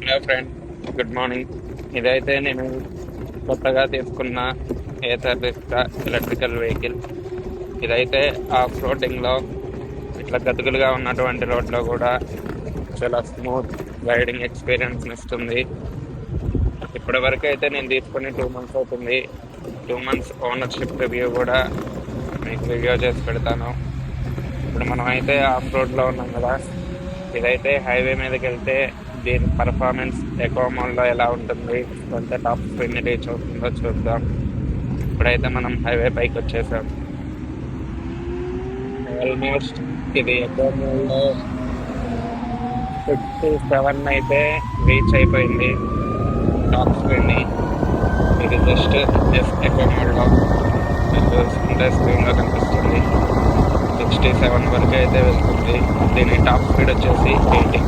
Hello friend, good morning. ఇదైతే నేను కొత్తగా తీసుకున్న ఏథర్ ఎలక్ట్రికల్ వెహికల్. ఇదైతే ఆఫ్ రోడింగ్లో ఇట్లా గతుకులుగా ఉన్నటువంటి రోడ్లో కూడా చాలా స్మూత్ రైడింగ్ ఎక్స్పీరియన్స్ ఇస్తుంది. ఇప్పటి వరకు అయితే నేను తీసుకుని 2 months అవుతుంది. 2 months ఓనర్షిప్ రివ్యూ కూడా మీకు వీడియో చేసి పెడతాను. ఇప్పుడు మనం అయితే ఆఫ్ రోడ్లో ఉన్నాం కదా. ఇదైతే హైవే మీదకి వెళ్తే దీని పర్ఫార్మెన్స్ ఎక్కువ మోడ్లో ఎలా ఉంటుంది, కొంత టాప్ స్పీడ్ని రీచ్ అవుతుందో చూద్దాం. ఇప్పుడైతే మనం హైవే పైకి వచ్చేసాం. ఆల్మోస్ట్ ఇది ఎక్కువ మోడ్లో 67 అయితే రీచ్ అయిపోయింది టాప్ స్పీడ్ని. ఇది జస్ట్ ఎక్కువ మోడ్లో మీరు చూసుకుంటే స్క్రీన్లో కనిపిస్తుంది. 67 వరకు అయితే వెళ్తుంది. దీని టాప్ స్పీడ్ వచ్చేసి 80.